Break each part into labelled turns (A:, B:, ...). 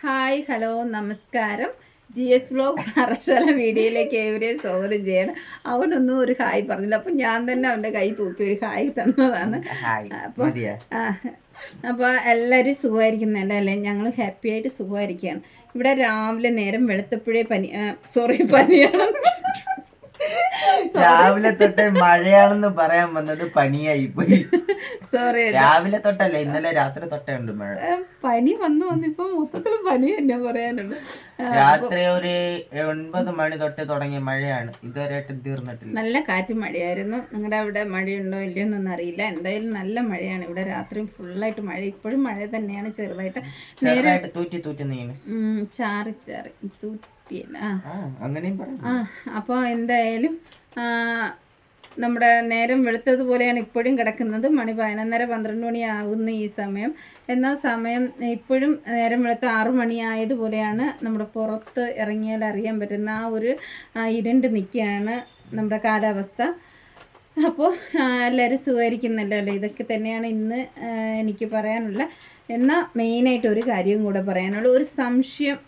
A: Hi hello നമസ്കാരം. GS vlog Parassala വീഡിയോയിലേക്ക് ഏവരെയും സ്വാഗതം ചെയ്യണം. അവനൊന്നും ഒരു ഹായ് പറഞ്ഞില്ല, അപ്പം ഞാൻ തന്നെ അവൻ്റെ കൈ തൂക്കി ഒരു ഹായ് തന്നതാണ്. അപ്പോൾ എല്ലാവരും സുഖമായിരിക്കുന്നല്ലേ അല്ലേ? ഞങ്ങൾ ഹാപ്പി ആയിട്ട് സുഖമായിരിക്കുകയാണ്. ഇവിടെ രാവിലെ നേരം വെളുത്തപ്പോഴേ പനിയാണ്.
B: രാവിലെ തൊട്ടേ മഴയാണെന്ന് പറയാൻ വന്നത് പനിയായി പോയി.
A: സോറി,
B: രാവിലെ തൊട്ടല്ലേ, ഇന്നലെ രാത്രി തൊട്ടേ ഉണ്ട് മഴ.
A: പനി വന്നിപ്പോ മൊത്തത്തിൽ പനി തന്നെ പറയാനുള്ളൂ.
B: രാത്രി ഒരു 9 മണി തൊട്ട് തുടങ്ങിയ മഴയാണ്, ഇതുവരെയായിട്ടും തീർന്നിട്ടില്ല.
A: നല്ല കാറ്റും മഴയായിരുന്നു. നിങ്ങളുടെ അവിടെ മഴയുണ്ടോ ഇല്ലയോ എന്നൊന്നും അറിയില്ല. എന്തായാലും നല്ല മഴയാണ് ഇവിടെ. രാത്രിയും ഫുള്ളായിട്ട് മഴ, ഇപ്പോഴും മഴ തന്നെയാണ്. ചെറുതായിട്ട്
B: തൂറ്റി നീന്
A: ചാറി തൂറ്റിയല്ല. അപ്പോൾ എന്തായാലും നമ്മുടെ നേരം വെളുത്തതുപോലെയാണ് ഇപ്പോഴും കിടക്കുന്നത്. മണി 11:30-12 മണി ആകുന്ന ഈ സമയം. എന്നാൽ സമയം ഇപ്പോഴും നേരം വെളുത്ത 6 മണി ആയതുപോലെയാണ്. നമ്മുടെ പുറത്ത് ഇറങ്ങിയാൽ അറിയാൻ പറ്റുന്ന ആ ഒരു ഇരുണ്ട് നിൽക്കുകയാണ് നമ്മുടെ കാലാവസ്ഥ. അപ്പോൾ എല്ലാവരും സുഖമായിരിക്കുന്നല്ലോ അല്ലേ? ഇതൊക്കെ തന്നെയാണ് ഇന്ന് എനിക്ക് പറയാനുള്ള. എന്നാൽ മെയിനായിട്ട് ഒരു കാര്യവും കൂടെ പറയാനുള്ളൂ. ഒരു സംശയം,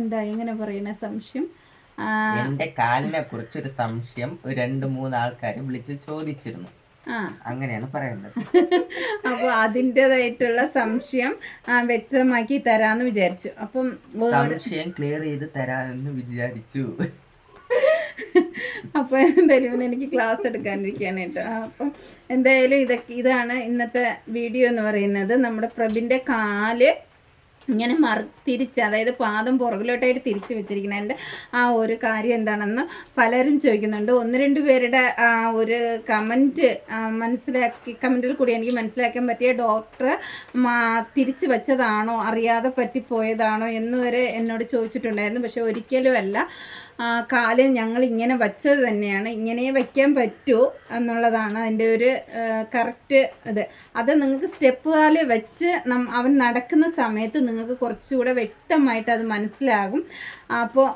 A: എന്താ എങ്ങനെ പറയുന്ന സംശയം,
B: എന്റെ കാലിനെ കുറിച്ചൊരു സംശയം 2-3 ആൾക്കാരെ വിളിച്ച് ചോദിച്ചിരുന്നു. അങ്ങനെയാണ് പറയുന്നത്.
A: അപ്പോൾ അതിൻ്റെതായിട്ടുള്ള സംശയം വ്യക്തമാക്കി തരാന്ന് വിചാരിച്ചു. അപ്പം
B: സംശയം ക്ലിയർ ചെയ്ത് തരാമെന്ന് വിചാരിച്ചു.
A: അപ്പോൾ എന്തായാലും എനിക്ക് ക്ലാസ് എടുക്കാനിരിക്കുകയാണ് കേട്ടോ. അപ്പം എന്തായാലും ഇതാണ് ഇന്നത്തെ വീഡിയോ എന്ന് പറയുന്നത്. നമ്മുടെ പ്രഭിൻ്റെ കാല് ഇങ്ങനെ തിരിച്ച്, അതായത് പാദം പുറകിലോട്ടായിട്ട് തിരിച്ച് വെച്ചിരിക്കുന്നത്. എൻ്റെ ആ ഒരു കാര്യം എന്താണെന്ന് പലരും ചോദിക്കുന്നുണ്ട്. 1-2 പേരുടെ ഒരു കമൻറ്റിൽ കൂടി എനിക്ക് മനസ്സിലാക്കാൻ പറ്റിയ ഡോക്ടർ തിരിച്ച് വെച്ചതാണോ, അറിയാതെ പറ്റിപ്പോയതാണോ എന്ന് വരെ എന്നോട് ചോദിച്ചിട്ടുണ്ടായിരുന്നു. പക്ഷെ ഒരിക്കലുമല്ല, കാല് ഞങ്ങൾ ഇങ്ങനെ വച്ചത് തന്നെയാണ്. ഇങ്ങനെ വയ്ക്കാൻ പറ്റുമോ എന്നുള്ളതാണ് അതിൻ്റെ ഒരു കറക്റ്റ് ഇത്. അത് നിങ്ങൾക്ക് സ്റ്റെപ്പ് കാല് വെച്ച് അവൻ നടക്കുന്ന സമയത്ത് നിങ്ങൾക്ക് കുറച്ചുകൂടെ വ്യക്തമായിട്ട് അത് മനസ്സിലാകും. അപ്പോൾ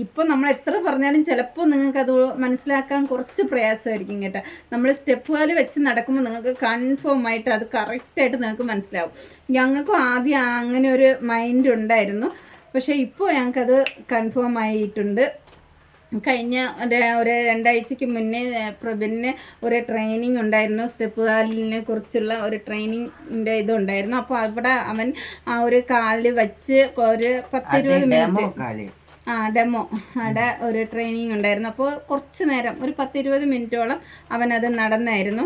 A: ഇപ്പോൾ നമ്മൾ എത്ര പറഞ്ഞാലും ചിലപ്പോൾ നിങ്ങൾക്കത് മനസ്സിലാക്കാൻ കുറച്ച് പ്രയാസമായിരിക്കും കേട്ടോ. നമ്മൾ സ്റ്റെപ്പ് കാല് വെച്ച് നടക്കുമ്പോൾ നിങ്ങൾക്ക് കൺഫേം ആയിട്ട് അത് കറക്റ്റായിട്ട് നിങ്ങൾക്ക് മനസ്സിലാവും. ഞങ്ങൾക്കും ആദ്യം അങ്ങനെ ഒരു മൈൻഡ് ഉണ്ടായിരുന്നു. പക്ഷേ ഇപ്പോൾ ഞങ്ങൾക്കത് കൺഫേം ആയിട്ടുണ്ട്. കഴിഞ്ഞ ഒരു 2 ആഴ്ചയ്ക്ക് മുന്നേ പ്രഭിന് ഒരു ട്രെയിനിങ് ഉണ്ടായിരുന്നു. സ്റ്റെപ്പ് കാലിനെ കുറിച്ചുള്ള ഒരു ട്രെയിനിങ്ങിൻ്റെ ഇതുണ്ടായിരുന്നു. അപ്പോൾ അവിടെ അവൻ ആ ഒരു കാലിൽ വെച്ച് ഒരു 10-20 മിനിറ്റ് ഡെമോ അവിടെ ഒരു ട്രെയിനിങ് ഉണ്ടായിരുന്നു. അപ്പോൾ കുറച്ച് നേരം ഒരു 10-20 മിനിറ്റോളം അവനത് നടന്നായിരുന്നു.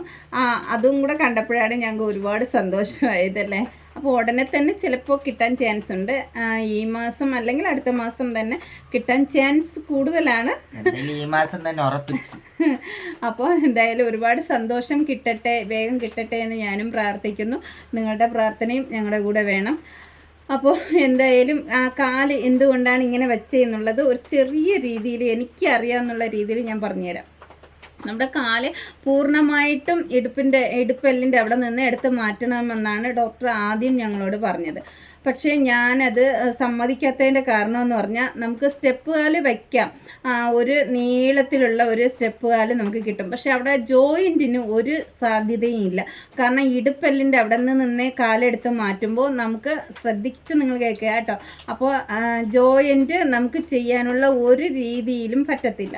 A: അതും കൂടെ കണ്ടപ്പോഴാണ് ഞങ്ങൾക്ക് ഒരുപാട് സന്തോഷമായതല്ലേ. അപ്പോൾ ഉടനെ തന്നെ ചിലപ്പോൾ കിട്ടാൻ ചാൻസ് ഉണ്ട്. ഈ മാസം അല്ലെങ്കിൽ അടുത്ത മാസം തന്നെ കിട്ടാൻ ചാൻസ് കൂടുതലാണ്.
B: ഈ മാസം തന്നെ ഉറപ്പിച്ചു.
A: അപ്പോൾ എന്തായാലും ഒരുപാട് സന്തോഷം കിട്ടട്ടെ, വേഗം കിട്ടട്ടെ എന്ന് ഞാനും പ്രാർത്ഥിക്കുന്നു. നിങ്ങളുടെ പ്രാർത്ഥനയും ഞങ്ങളുടെ കൂടെ വേണം. അപ്പോൾ എന്തായാലും ആ കാല് എന്തുകൊണ്ടാണ് ഇങ്ങനെ വെച്ചതെന്നുള്ളത് ഒരു ചെറിയ രീതിയിൽ എനിക്കറിയാമെന്നുള്ള രീതിയിൽ ഞാൻ പറഞ്ഞുതരാം. നമ്മുടെ കാല് പൂർണ്ണമായിട്ടും ഇടുപ്പെല്ലിൻ്റെ അവിടെ നിന്ന് എടുത്ത് മാറ്റണമെന്നാണ് ഡോക്ടർ ആദ്യം ഞങ്ങളോട് പറഞ്ഞത്. പക്ഷേ ഞാനത് സമ്മതിക്കാത്തതിൻ്റെ കാരണം എന്ന് പറഞ്ഞാൽ നമുക്ക് സ്റ്റെപ്പ് കാല് വയ്ക്കാം, ഒരു നീളത്തിലുള്ള ഒരു സ്റ്റെപ്പ് കാല് നമുക്ക് കിട്ടും. പക്ഷേ അവിടെ ജോയിൻറ്റിന് ഒരു സാധ്യതയും ഇല്ല. കാരണം ഇടുപ്പെല്ലിൻ്റെ അവിടെ നിന്നേ കാലെടുത്ത് മാറ്റുമ്പോൾ നമുക്ക് ശ്രദ്ധിച്ച് നിങ്ങൾ കേൾക്കുക കേട്ടോ. അപ്പോൾ ജോയിൻറ്റ് നമുക്ക് ചെയ്യാനുള്ള ഒരു രീതിയിലും പറ്റത്തില്ല.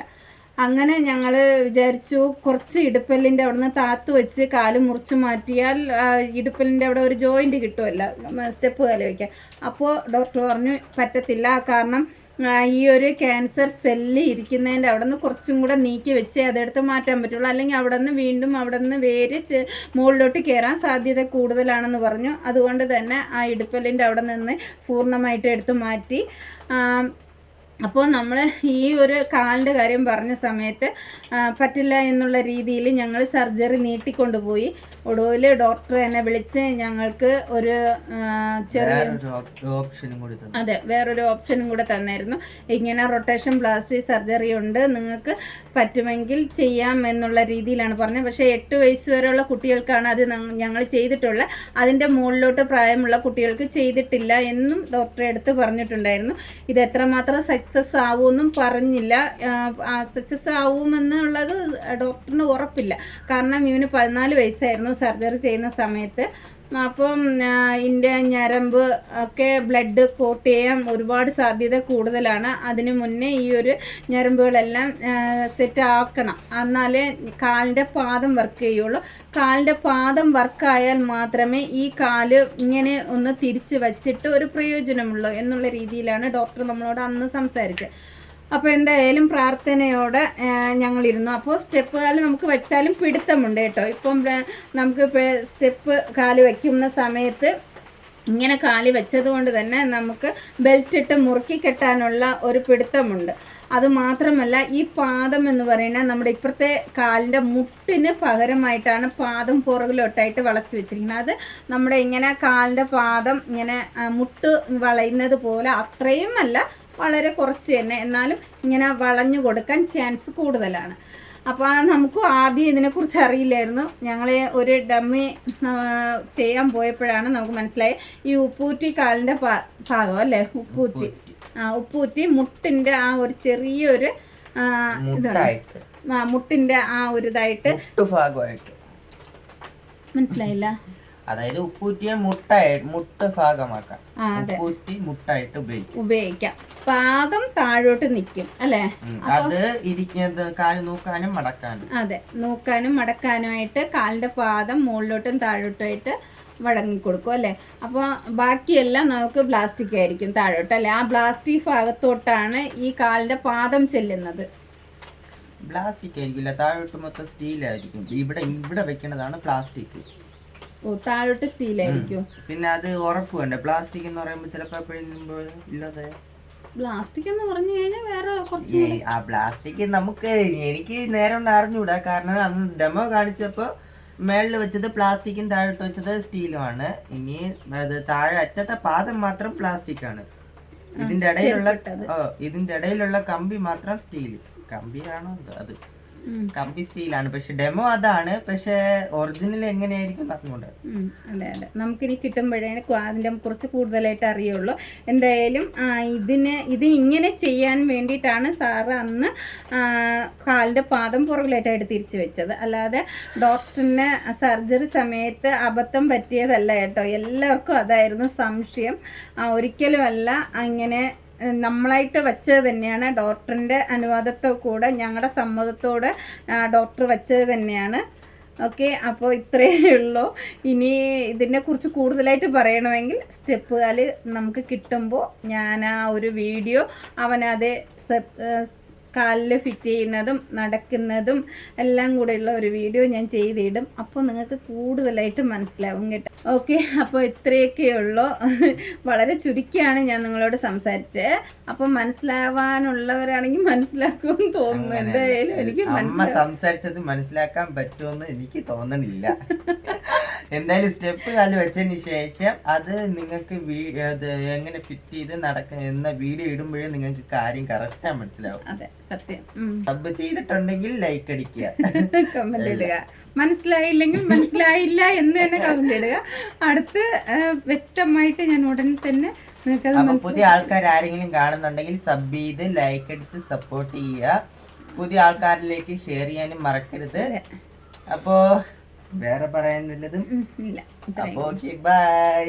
A: അങ്ങനെ ഞങ്ങൾ വിചാരിച്ചു കുറച്ച് ഇടുപ്പല്ലിൻ്റെ അവിടെ നിന്ന് താത്ത് വെച്ച് കാല് മുറിച്ച് മാറ്റിയാൽ ഇടുപ്പല്ലിൻ്റെ അവിടെ ഒരു ജോയിൻറ്റ് കിട്ടുമല്ലോ സ്റ്റെപ്പ് കാല് വയ്ക്കാൻ. അപ്പോൾ ഡോക്ടർ പറഞ്ഞു പറ്റത്തില്ല, കാരണം ഈ ഒരു ക്യാൻസർ സെല്ല് ഇരിക്കുന്നതിൻ്റെ അവിടെ നിന്ന് കുറച്ചും കൂടെ നീക്കി വെച്ച് അതെടുത്ത് മാറ്റാൻ പറ്റുള്ളൂ. അല്ലെങ്കിൽ അവിടെ നിന്ന് വീണ്ടും അവിടെ നിന്ന് വേര് മുകളിലോട്ട് കയറാൻ സാധ്യത കൂടുതലാണെന്ന് പറഞ്ഞു. അതുകൊണ്ട് തന്നെ ആ ഇടുപ്പല്ലിൻ്റെ അവിടെ നിന്ന് പൂർണ്ണമായിട്ട് എടുത്ത് മാറ്റി. അപ്പോൾ നമ്മൾ ഈ ഒരു കാലിൻ്റെ കാര്യം പറഞ്ഞ സമയത്ത് പറ്റില്ല എന്നുള്ള രീതിയിൽ ഞങ്ങൾ സർജറി നീട്ടിക്കൊണ്ടുപോയി. ഒടുവിൽ ഡോക്ടർ എന്നെ വിളിച്ച് ഞങ്ങൾക്ക് ഒരു വേറൊരു ഓപ്ഷനും കൂടെ തന്നായിരുന്നു. ഇങ്ങനെ റൊട്ടേഷൻ പ്ലാസ്റ്റിക് സർജറി ഉണ്ട്, നിങ്ങൾക്ക് പറ്റുമെങ്കിൽ ചെയ്യാം എന്നുള്ള രീതിയിലാണ് പറഞ്ഞത്. പക്ഷേ 8 വയസ്സ് വരെയുള്ള കുട്ടികൾക്കാണ് അത് ഞങ്ങൾ ചെയ്തിട്ടുള്ളത്. അതിൻ്റെ മുകളിലോട്ട് പ്രായമുള്ള കുട്ടികൾക്ക് ചെയ്തിട്ടില്ല എന്നും ഡോക്ടറെ അടുത്ത് പറഞ്ഞിട്ടുണ്ടായിരുന്നു. ഇത് എത്രമാത്രം സക്സസ് ആവുമെന്നും പറഞ്ഞില്ല. സക്സസ് ആവുമെന്നുള്ളത് ഡോക്ടറിന് ഉറപ്പില്ല. കാരണം ഇവന് 14 വയസ്സായിരുന്നു സർജറി ചെയ്യുന്ന സമയത്ത്. അപ്പം ഇതിൻ്റെ ഞരമ്പ് ഒക്കെ ബ്ലഡ് കോട്ട് ചെയ്യാൻ ഒരുപാട് സാധ്യത കൂടുതലാണ്. അതിന് മുന്നേ ഈ ഒരു ഞരമ്പുകളെല്ലാം സെറ്റ് ആക്കണം, എന്നാലേ കാലിൻ്റെ പാദം വർക്ക് ചെയ്യുള്ളൂ. കാലിൻ്റെ പാദം വർക്കായാൽ മാത്രമേ ഈ കാല് ഇങ്ങനെ ഒന്ന് തിരിച്ച് വച്ചിട്ട് ഒരു പ്രയോജനമുള്ളൂ എന്നുള്ള രീതിയിലാണ് ഡോക്ടർ നമ്മളോട് അന്ന് സംസാരിച്ചത്. അപ്പോൾ എന്തായാലും പ്രാർത്ഥനയോടെ ഞങ്ങളിരുന്നു. അപ്പോൾ സ്റ്റെപ്പ് കാല് നമുക്ക് വെച്ചാലും പിടുത്തമുണ്ട് കേട്ടോ. ഇപ്പം നമുക്ക് സ്റ്റെപ്പ് കാല് വയ്ക്കുന്ന സമയത്ത് ഇങ്ങനെ കാല് വെച്ചത് കൊണ്ട് തന്നെ നമുക്ക് ബെൽറ്റ് ഇട്ട് മുറുക്കി കെട്ടാനുള്ള ഒരു പിടുത്തമുണ്ട്. അത് മാത്രമല്ല, ഈ പാദം എന്ന് പറയുന്നത് നമ്മുടെ ഇപ്പുറത്തെ കാലിൻ്റെ മുട്ടിന് പകരമായിട്ടാണ് പാദം പുറകിലോട്ടായിട്ട് വളച്ച് വെച്ചിരിക്കുന്നത്. അത് നമ്മുടെ ഇങ്ങനെ കാലിൻ്റെ പാദം ഇങ്ങനെ മുട്ട് വളയുന്നത് പോലെ അത്രയും അല്ല, വളരെ കുറച്ച് തന്നെ, എന്നാലും ഇങ്ങനെ വളഞ്ഞു കൊടുക്കാൻ ചാൻസ് കൂടുതലാണ്. അപ്പോൾ നമുക്ക് ആദ്യം ഇതിനെക്കുറിച്ച് അറിയില്ലായിരുന്നു. ഞങ്ങൾ ഒരു ഡമ്മി ചെയ്യാൻ പോയപ്പോഴാണ് നമുക്ക് മനസ്സിലായി ഈ ഉപ്പൂറ്റി കാലിൻ്റെ ഭാഗം അല്ലേ, ഉപ്പൂറ്റി മുട്ടിൻ്റെ ആ ഒരു ചെറിയൊരു ഇതാണ്, മുട്ടിൻ്റെ ആ ഒരു ഇതായിട്ട് മനസ്സിലായില്ല.
B: അതായത് ഉപ്പൂറ്റിയെ മുട്ട് ഭാഗമാക്കാം, ഉപ്പൂറ്റി മുട്ടായിട്ട്
A: ഉപയോഗിക്കാം. പാദം താഴോട്ട് നിൽക്കും അല്ലേ,
B: അത് ഇരിക്കുന്നത് കാല് നൂക്കാനും മടക്കാനും.
A: അതെ, നൂക്കാനും മടക്കാനുമായിട്ട് കാലിന്റെ പാദം മുകളിലോട്ടും താഴോട്ടായിട്ട് വഴങ്ങിക്കൊടുക്കും അല്ലേ. അപ്പോൾ ബാക്കിയെല്ലാം നമുക്ക് പ്ലാസ്റ്റിക് ആയിരിക്കും താഴോട്ട് അല്ലേ. ആ പ്ലാസ്റ്റിക് ഭാഗത്തോട്ടാണ് ഈ കാലിന്റെ പാദം ചെല്ലുന്നത്.
B: പ്ലാസ്റ്റിക് ആയിരിക്കില്ല, താഴോട്ട് മൊത്തം സ്റ്റീലായിരിക്കും. ഇവിടെ വെക്കുന്നതാണ് പ്ലാസ്റ്റിക്.
A: ഓ, താഴോട്ട് സ്റ്റീലായിരിക്കും.
B: പിന്നെ അത് ഉറപ്പ് വേണ്ട. പ്ലാസ്റ്റിക് എന്ന് പറയുമ്പോൾ ചിലപ്പോൾ ഇല്ലാതെ
A: പ്ലാസ്റ്റിക് എന്ന് പറഞ്ഞു കഴിഞ്ഞാൽ വേറെ കുറച്ച്
B: ആ പ്ലാസ്റ്റിക് എനിക്ക് നേരെ കൊണ്ട് അറിഞ്ഞൂടാ. കാരണം അന്ന് ഡെമോ കാണിച്ചപ്പോ മേളിൽ വെച്ചത് പ്ലാസ്റ്റിക്കും താഴോട്ട് വെച്ചത് സ്റ്റീലുമാണ്. ഇനി അത് താഴെ അറ്റത്തെ പാദം മാത്രം പ്ലാസ്റ്റിക് ആണ്. ഇതിന്റെ ഇടയിലുള്ള കമ്പി മാത്രം സ്റ്റീൽ. കമ്പിയാണോ അത്? കമ്പി സ്റ്റീലാണ്. പക്ഷെ ഡെമോ അതാണ്. പക്ഷെ ഒറിജിനൽ എങ്ങനെയായിരിക്കും അറിഞ്ഞൂടെ.
A: അതെ അതെ, നമുക്കിനി കിട്ടുമ്പോഴേ അതിൻ്റെ കുറിച്ച് കൂടുതലായിട്ട് അറിയുള്ളൂ. എന്തായാലും ഇത് ഇങ്ങനെ ചെയ്യാൻ വേണ്ടിയിട്ടാണ് സാറ് അന്ന് കാലിൻ്റെ പാദം പുറകിലായിട്ടായിട്ട് തിരിച്ചു വെച്ചത്. അല്ലാതെ ഡോക്ടറിന് സർജറി സമയത്ത് അബദ്ധം പറ്റിയതല്ല കേട്ടോ. എല്ലാവർക്കും അതായിരുന്നു സംശയം. ഒരിക്കലും അല്ല, അങ്ങനെ നമ്മളായിട്ട് വെച്ചത് തന്നെയാണ്. ഡോക്ടറിൻ്റെ അനുവാദത്തോടെ കൂടെ ഞങ്ങളുടെ സമ്മതത്തോടെ ഡോക്ടർ വെച്ചത് തന്നെയാണ്. ഓക്കെ, അപ്പോൾ ഇത്രയേ ഉള്ളൂ. ഇനി ഇതിനെക്കുറിച്ച് കൂടുതലായിട്ട് പറയണമെങ്കിൽ സ്റ്റെപ്പ് കാല് നമുക്ക് കിട്ടുമ്പോൾ ഞാൻ ആ ഒരു വീഡിയോ അവനത് കാലിൽ ഫിറ്റ് ചെയ്യുന്നതും നടക്കുന്നതും എല്ലാം കൂടെയുള്ള ഒരു വീഡിയോ ഞാൻ ചെയ്തിടും. അപ്പോൾ നിങ്ങൾക്ക് കൂടുതലായിട്ട് മനസ്സിലാവും കേട്ടോ. ഓക്കെ, അപ്പോൾ ഇത്രയൊക്കെ ഉള്ളൂ. വളരെ ചുരുക്കിയാണ് ഞാൻ നിങ്ങളോട് സംസാരിച്ചത്. അപ്പം മനസ്സിലാവാനുള്ളവരാണെങ്കിൽ മനസ്സിലാക്കുമെന്ന് തോന്നുന്നു. എന്തായാലും എനിക്ക്
B: സംസാരിച്ചത് മനസ്സിലാക്കാൻ പറ്റുമെന്ന് എനിക്ക് തോന്നണില്ല. എന്തായാലും സ്റ്റെപ്പ് കാല് വെച്ചതിന് ശേഷം അത് നിങ്ങൾക്ക് എങ്ങനെ ഫിറ്റ് ചെയ്ത് നടക്കുന്ന വീഡിയോ ഇടുമ്പോഴേ നിങ്ങൾക്ക് കാര്യം കറക്റ്റാ മനസ്സിലാവും.
A: അതെ, സത്യം.
B: സബ് ചെയ്തിട്ടുണ്ടെങ്കിൽ ലൈക്ക് അടിക്കുക,
A: കമന്റ് ഇടുക. മനസ്സിലായില്ലെങ്കിൽ മനസ്സിലായില്ല എന്ന് തന്നെ കമന്റ് ഇടുക. അടുത്ത് വ്യക്തമായിട്ട് ഞാൻ ഉടനെ തന്നെ
B: പുതിയ ആൾക്കാർ ആരെങ്കിലും കാണുന്നുണ്ടെങ്കിൽ സബ് ചെയ്ത് ലൈക്ക് അടിച്ച് സപ്പോർട്ട് ചെയ്യുക. പുതിയ ആൾക്കാരിലേക്ക് ഷെയർ ചെയ്യാനും മറക്കരുത്. അപ്പോ വേറെ പറയാനുള്ളതും
A: ഇല്ല.
B: അപ്പോ ഓക്കെ, ബൈ.